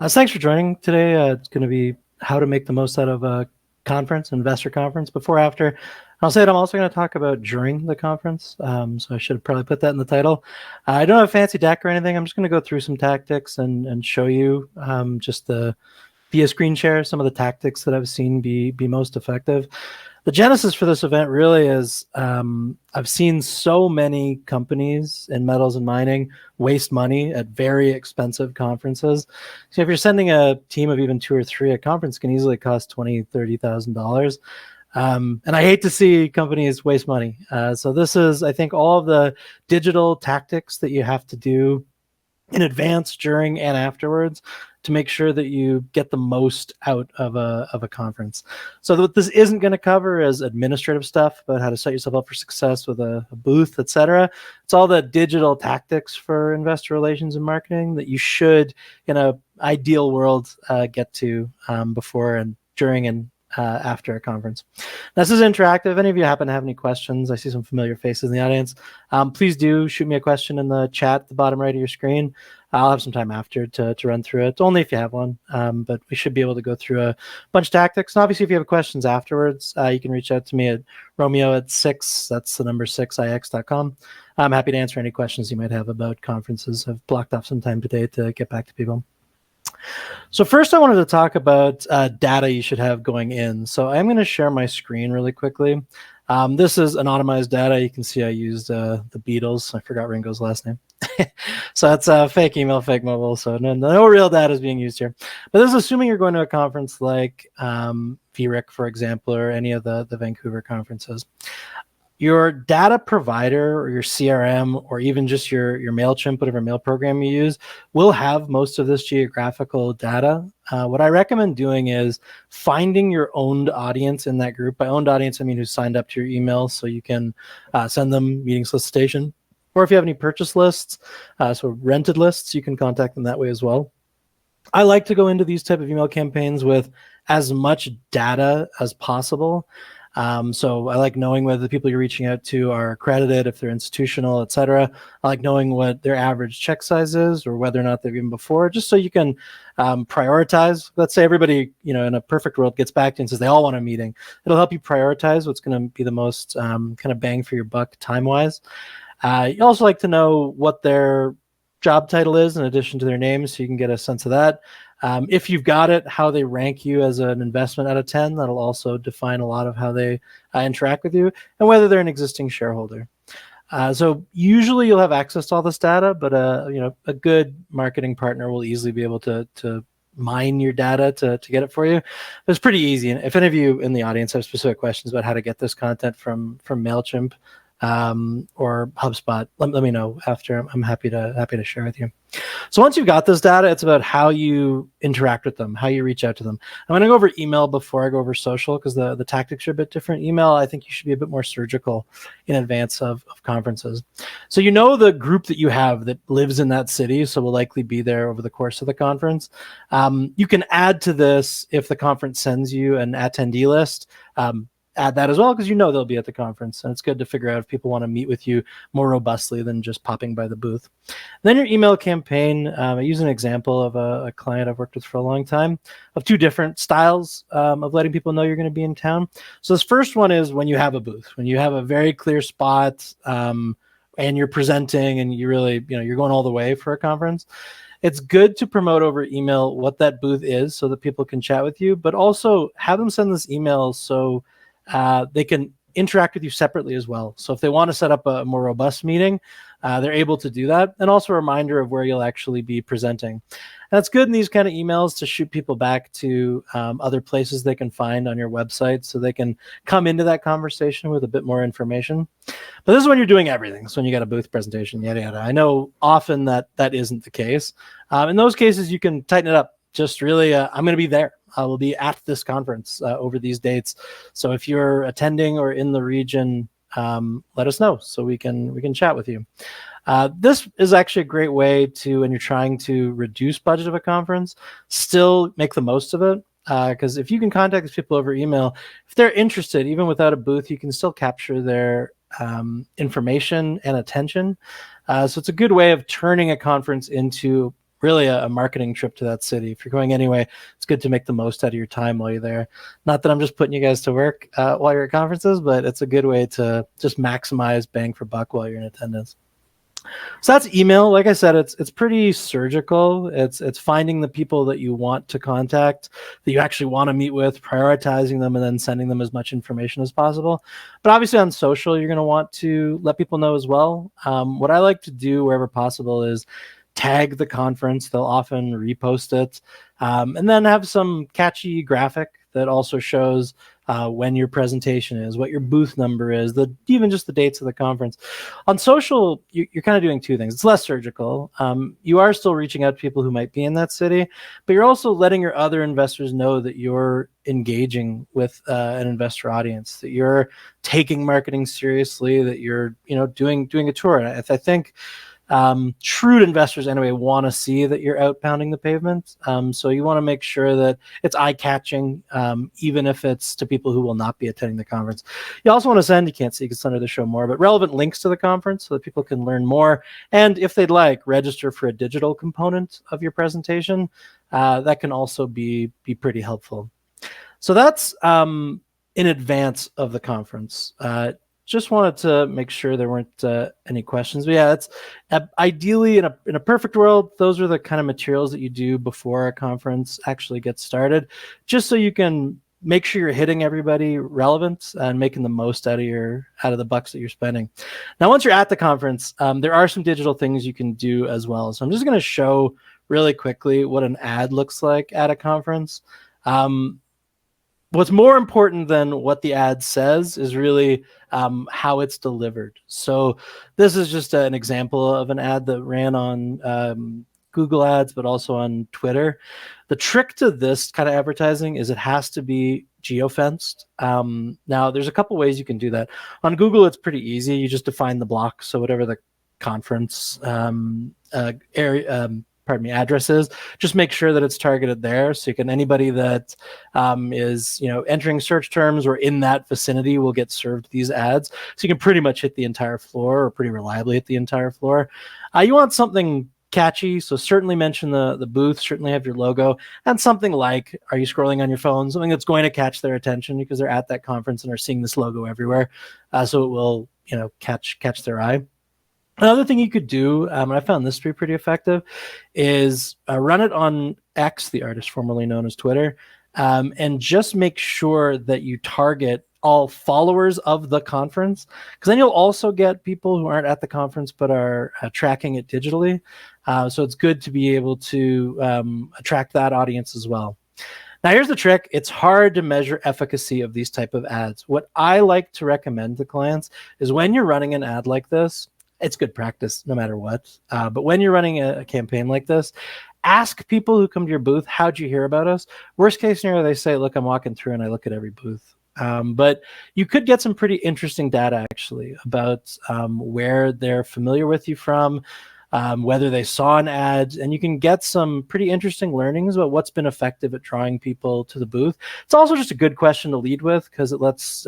Thanks for joining today. It's going to be how to make the most out of a conference, investor conference, before, after. I'll say it, I'm also going to talk about during the conference. So I should have probably put that in the title. I don't have a fancy deck or anything. I'm just going to go through some tactics and show you just via screen share some of the tactics that I've seen be most effective. The genesis for this event really is I've seen so many companies in metals and mining waste money at very expensive conferences. So if you're sending a team of even 2 or 3, a conference can easily cost $20,000, $30,000. And I hate to see companies waste money. So this is, I think, all of the digital tactics that you have to do in advance, during, and afterwards to make sure that you get the most out of a conference. So what this isn't going to cover is administrative stuff about how to set yourself up for success with a booth, etc. It's all the digital tactics for investor relations and marketing that you should, in an ideal world, get to before and during and after a conference. This is interactive. If any of you happen to have any questions, I see some familiar faces in the audience. Please do shoot me a question in the chat at the bottom right of your screen. I'll have some time after to run through it, only if you have one. But we should be able to go through a bunch of tactics. And obviously, if you have questions afterwards, you can reach out to me at Romeo@6, that's the number 6ix.com. I'm happy to answer any questions you might have about conferences. I've blocked off some time today to get back to people. So first I wanted to talk about data you should have going in. So I'm going to share my screen really quickly. This is anonymized data. You can see I used the Beatles. I forgot Ringo's last name. So that's fake email, fake mobile. So no real data is being used here. But this is assuming you're going to a conference like VRIC, for example, or any of the Vancouver conferences. Your data provider or your CRM or even just your MailChimp, whatever mail program you use, will have most of this geographical data. What I recommend doing is finding your owned audience in that group. By owned audience, I mean who signed up to your email, so you can send them meeting solicitation. Or if you have any purchase lists, so rented lists, you can contact them that way as well. I like to go into these type of email campaigns with as much data as possible. So I like knowing whether the people you're reaching out to are accredited, if they're institutional, etc. I like knowing what their average check size is or whether or not they've been before, just so you can prioritize. Let's say everybody, in a perfect world gets back to you and says they all want a meeting. It'll help you prioritize what's going to be the most kind of bang for your buck time-wise. You also like to know what their job title is in addition to their name, so you can get a sense of that. If you've got it, how they rank you as an investment out of 10, that'll also define a lot of how they interact with you and whether they're an existing shareholder. So usually you'll have access to all this data, but a good marketing partner will easily be able to mine your data to get it for you. It's pretty easy. And if any of you in the audience have specific questions about how to get this content from MailChimp, or HubSpot, let me know after. I'm happy to share with you. So once you've got this data, it's about how you interact with them, how you reach out to them. I'm going to go over email before I go over social because the tactics are a bit different. Email, I think you should be a bit more surgical in advance of conferences. So the group that you have that lives in that city, so will likely be there over the course of the conference. You can add to this if the conference sends you an attendee list. Add that as well because they'll be at the conference, and it's good to figure out if people want to meet with you more robustly than just popping by the booth. And then your email campaign, I use an example of a client I've worked with for a long time of 2 different styles of letting people know you're going to be in town. So this first one is when you have a booth, when you have a very clear spot and you're presenting and you really, you're going all the way for a conference. It's good to promote over email what that booth is so that people can chat with you, but also have them send this email so they can interact with you separately as well. So if they want to set up a more robust meeting, they're able to do that. And also a reminder of where you'll actually be presenting. And it's good in these kind of emails to shoot people back to other places they can find on your website so they can come into that conversation with a bit more information. But this is when you're doing everything. So when you got a booth presentation, yada, yada. I know often that isn't the case. In those cases, you can tighten it up. Just really, I'm going to be there. I will be at this conference over these dates. So if you're attending or in the region, let us know so we can chat with you. This is actually a great way to, when you're trying to reduce budget of a conference, still make the most of it. Because if you can contact these people over email, if they're interested, even without a booth, you can still capture their information and attention. So it's a good way of turning a conference into really a marketing trip to that city. If you're going anyway, it's good to make the most out of your time while you're there. Not that I'm just putting you guys to work while you're at conferences, but it's a good way to just maximize bang for buck while you're in attendance. So that's email. Like I said, it's pretty surgical. It's finding the people that you want to contact, that you actually want to meet with, prioritizing them, and then sending them as much information as possible. But obviously on social, you're going to want to let people know as well. What I like to do wherever possible is tag the conference. They'll often repost it, and then have some catchy graphic that also shows when your presentation is, what your booth number is, even just the dates of the conference. On social, you're kind of doing two things. It's less surgical. You are still reaching out to people who might be in that city, but you're also letting your other investors know that you're engaging with an investor audience, that you're taking marketing seriously, that you're doing a tour. And I think shrewd investors anyway want to see that you're out pounding the pavement. So you want to make sure that it's eye-catching, even if it's to people who will not be attending the conference. You also want to send, you can't see because it's under the show more, but relevant links to the conference so that people can learn more. And if they'd like, register for a digital component of your presentation. That can also be pretty helpful. So that's in advance of the conference. Just wanted to make sure there weren't any questions. But yeah, it's ideally in a perfect world, those are the kind of materials that you do before a conference actually gets started, just so you can make sure you're hitting everybody relevant and making the most out of the bucks that you're spending. Now, once you're at the conference, there are some digital things you can do as well. So I'm just going to show really quickly what an ad looks like at a conference. What's more important than what the ad says is really how it's delivered. So this is just an example of an ad that ran on Google Ads, but also on Twitter. The trick to this kind of advertising is it has to be geofenced. Now, there's a couple ways you can do that. On Google, it's pretty easy. You just define the block. So whatever the conference address is, just make sure that it's targeted there. So you can, anybody that is entering search terms or in that vicinity will get served these ads. So you can pretty much hit the entire floor, or pretty reliably hit the entire floor. You want something catchy, so certainly mention the booth, certainly have your logo, and something like, are you scrolling on your phone? Something that's going to catch their attention because they're at that conference and are seeing this logo everywhere. So it will catch their eye. Another thing you could do, and I found this to be pretty effective, is run it on X, the artist formerly known as Twitter, and just make sure that you target all followers of the conference, because then you'll also get people who aren't at the conference but are tracking it digitally. So it's good to be able to attract that audience as well. Now, here's the trick. It's hard to measure efficacy of these type of ads. What I like to recommend to clients is when you're running an ad like this, it's good practice no matter what. But when you're running a campaign like this, ask people who come to your booth, how'd you hear about us? Worst case scenario, they say, look, I'm walking through and I look at every booth. But you could get some pretty interesting data actually about where they're familiar with you from, whether they saw an ad, and you can get some pretty interesting learnings about what's been effective at drawing people to the booth. It's also just a good question to lead with because it lets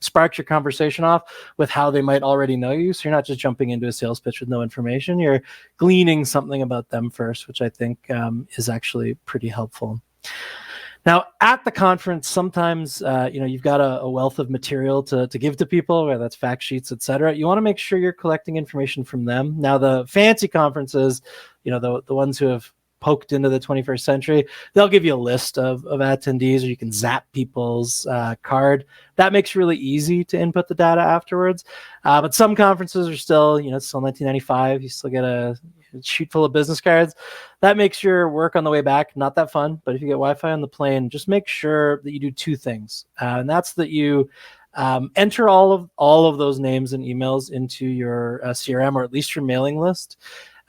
spark your conversation off with how they might already know you. So you're not just jumping into a sales pitch with no information. You're gleaning something about them first, which I think is actually pretty helpful. Now, at the conference, sometimes you've got a wealth of material to give to people, whether that's fact sheets, et cetera. You want to make sure you're collecting information from them. Now, the fancy conferences, the ones who have poked into the 21st century, they'll give you a list of attendees, or you can zap people's card. That makes it really easy to input the data afterwards. But some conferences are still, it's still 1995. You still get a sheet full of business cards. That makes your work on the way back not that fun. But if you get Wi-Fi on the plane, just make sure that you do two things, and that's that you enter all of those names and emails into your CRM, or at least your mailing list.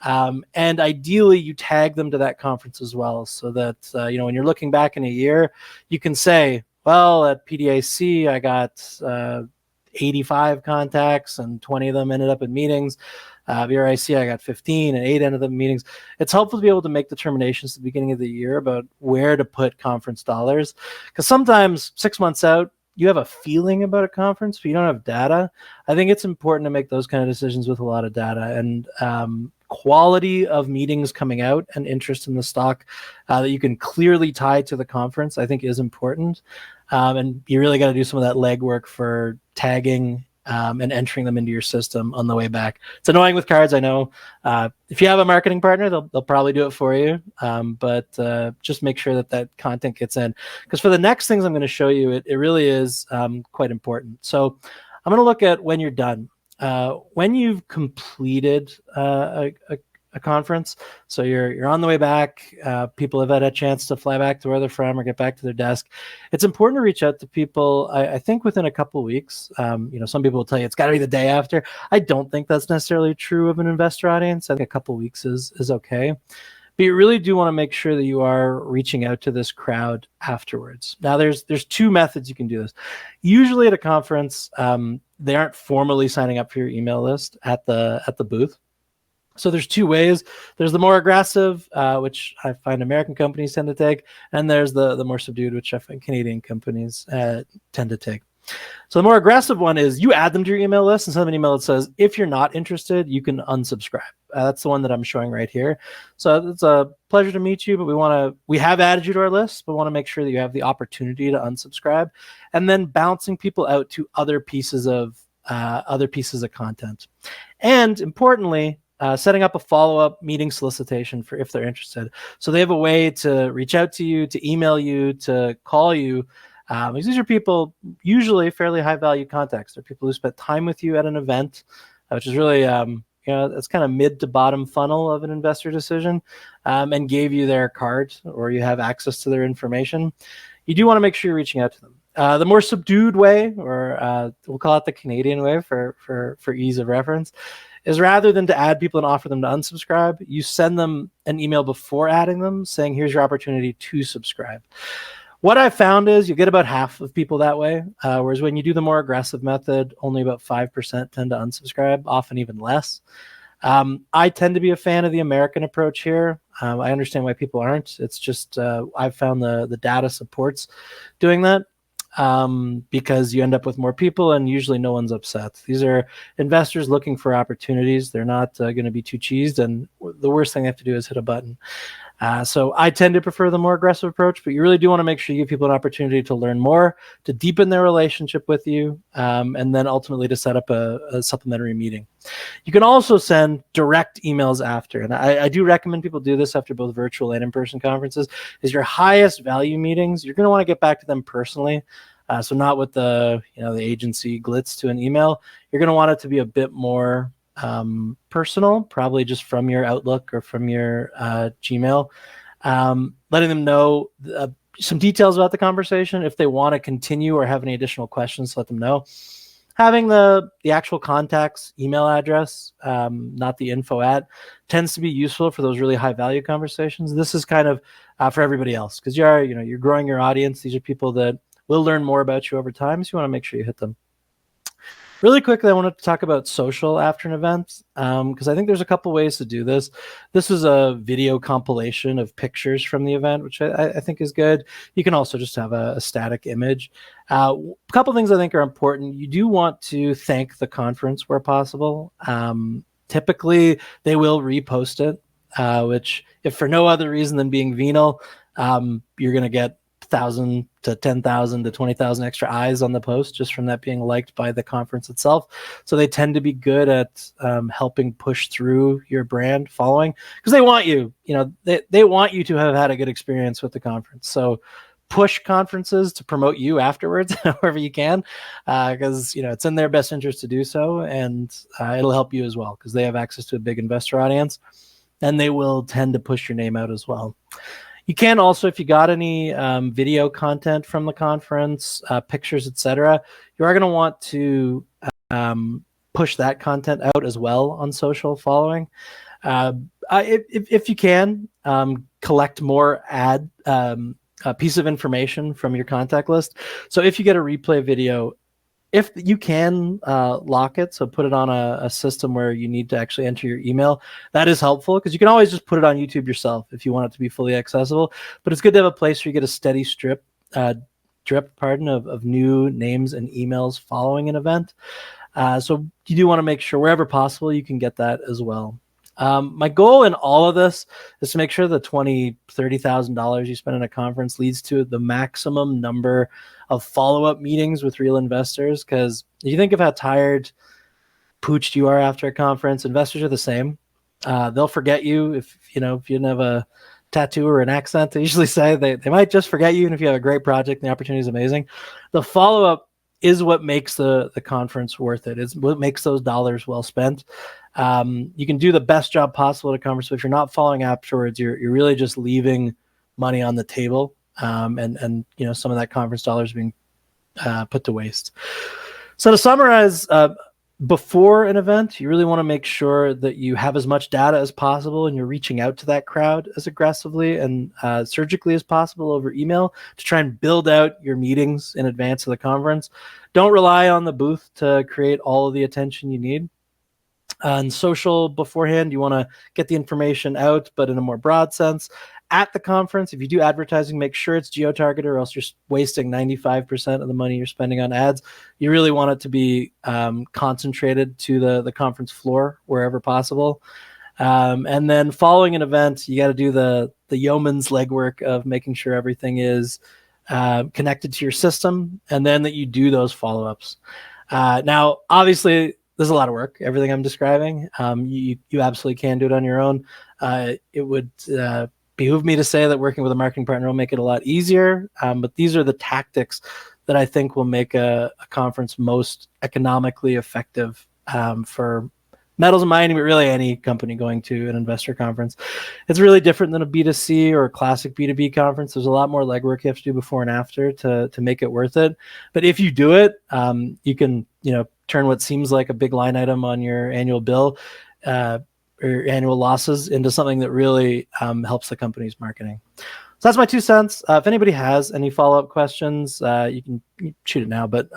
And ideally, you tag them to that conference as well, so that when you're looking back in a year, you can say, well, at PDAC, I got 85 contacts, and 20 of them ended up in meetings. VRIC, I got 15, and 8 ended up in meetings. It's helpful to be able to make determinations at the beginning of the year about where to put conference dollars, because sometimes 6 months out, you have a feeling about a conference, but you don't have data. I think it's important to make those kind of decisions with a lot of data. And quality of meetings coming out and interest in the stock that you can clearly tie to the conference, I think is important. And you really got to do some of that legwork for tagging and entering them into your system on the way back. It's annoying with cards, I know. If you have a marketing partner, they'll probably do it for you. But just make sure that content gets in. Because for the next things I'm going to show you, it really is quite important. So I'm going to look at when you're done. When you've completed a conference, so you're on the way back, people have had a chance to fly back to where they're from or get back to their desk. It's important to reach out to people, I think within a couple of weeks. Some people will tell you it's got to be the day after. I don't think that's necessarily true of an investor audience. I think a couple of weeks is okay. But you really do want to make sure that you are reaching out to this crowd afterwards. Now, there's two methods you can do this. Usually at a conference, they aren't formally signing up for your email list at the booth. So there's two ways. There's the more aggressive, which I find American companies tend to take, and there's the more subdued, which I find Canadian companies tend to take. So the more aggressive one is you add them to your email list and send them an email that says, if you're not interested, you can unsubscribe. That's the one that I'm showing right here. So it's a pleasure to meet you, but we have added you to our list, but want to make sure that you have the opportunity to unsubscribe, and then bouncing people out to other pieces of content. And importantly, setting up a follow-up meeting solicitation for if they're interested. So they have a way to reach out to you, to email you, to call you. Because these are people, usually fairly high-value contacts. They're people who spent time with you at an event, which is really, it's kind of mid to bottom funnel of an investor decision, and gave you their card, or you have access to their information. You do want to make sure you're reaching out to them. The more subdued way, or we'll call it the Canadian way for ease of reference, is rather than to add people and offer them to unsubscribe, you send them an email before adding them saying, here's your opportunity to subscribe. What I found is you get about half of people that way, whereas when you do the more aggressive method, only about 5% tend to unsubscribe, often even less. I tend to be a fan of the American approach here. I understand why people aren't. It's just I've found the data supports doing that. Because you end up with more people and usually no one's upset. These are investors looking for opportunities. They're not going to be too cheesed, and the worst thing they have to do is hit a button. So I tend to prefer the more aggressive approach, but you really do want to make sure you give people an opportunity to learn more, to deepen their relationship with you, and then ultimately to set up a supplementary meeting. You can also send direct emails after, and I do recommend people do this after both virtual and in-person conferences. Is your highest value meetings, you're going to want to get back to them personally. So not with the agency glitz to an email. You're going to want it to be a bit more personal, probably just from your Outlook or from your Gmail, letting them know some details about the conversation. If they want to continue or have any additional questions, let them know. Having the actual contact's email address, not the info at, tends to be useful for those really high value conversations. This is kind of for everybody else, because you're growing your audience. These are people that will learn more about you over time, so you want to make sure you hit them. Really quickly, I wanted to talk about social after an event, because I think there's a couple ways to do this. This is a video compilation of pictures from the event, which I think is good. You can also just have a static image. A couple things I think are important. You do want to thank the conference where possible. Typically, they will repost it, which, if for no other reason than being venal, you're going to get 1,000 to 10,000 to 20,000 extra eyes on the post just from that being liked by the conference itself. So they tend to be good at helping push through your brand following, because they want you, they want you to have had a good experience with the conference. So push conferences to promote you afterwards, however you can, because it's in their best interest to do so, and it'll help you as well because they have access to a big investor audience, and they will tend to push your name out as well. You can also, if you got any video content from the conference, pictures, etc., you are going to want to push that content out as well on social following. If you can, collect more a piece of information from your contact list. So if you get a replay video, if you can lock it, so put it on a system where you need to actually enter your email, that is helpful, because you can always just put it on YouTube yourself if you want it to be fully accessible. But it's good to have a place where you get a steady drip of new names and emails following an event. So you do want to make sure wherever possible you can get that as well. My goal in all of this is to make sure the $20,000, $30,000 you spend in a conference leads to the maximum number of follow-up meetings with real investors. Because you think of how tired, pooched you are after a conference, investors are the same. They'll forget you if you didn't have a tattoo or an accent. They usually say they might just forget you, and if you have a great project and the opportunity is amazing, the follow-up is what makes the conference worth it. It's what makes those dollars well spent. You can do the best job possible at a conference, but if you're not following afterwards, you're really just leaving money on the table, and some of that conference dollars being put to waste. So to summarize, before an event, you really want to make sure that you have as much data as possible and you're reaching out to that crowd as aggressively and surgically as possible over email to try and build out your meetings in advance of the conference. Don't rely on the booth to create all of the attention you need. And social beforehand, you want to get the information out, but in a more broad sense. At the conference, if you do advertising, make sure it's geo-targeted or else you're wasting 95% of the money you're spending on ads. You really want it to be concentrated to the conference floor wherever possible. And then following an event, you got to do the yeoman's legwork of making sure everything is connected to your system, and then that you do those follow-ups. Now, obviously, there's a lot of work, everything I'm describing. You absolutely can do it on your own. It would behoove me to say that working with a marketing partner will make it a lot easier. But these are the tactics that I think will make a conference most economically effective for metals and mining, but really any company going to an investor conference. It's really different than a B2C or a classic B2B conference. There's a lot more legwork you have to do before and after to make it worth it. But if you do it, you can turn what seems like a big line item on your annual bill or annual losses into something that really helps the company's marketing. So that's my 2 cents. If anybody has any follow-up questions, you can shoot it now, but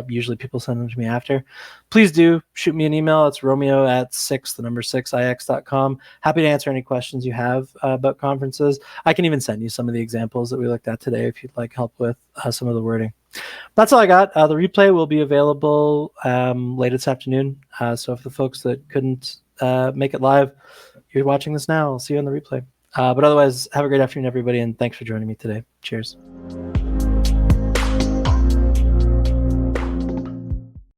usually people send them to me after. Please do shoot me an email. It's romeo@6ix.com. Happy to answer any questions you have about conferences. I can even send you some of the examples that we looked at today if you'd like help with some of the wording. That's all I got. The replay will be available later this afternoon. So if the folks that couldn't make it live, you're watching this now, I'll see you on the replay. But otherwise, have a great afternoon, everybody, and thanks for joining me today. Cheers.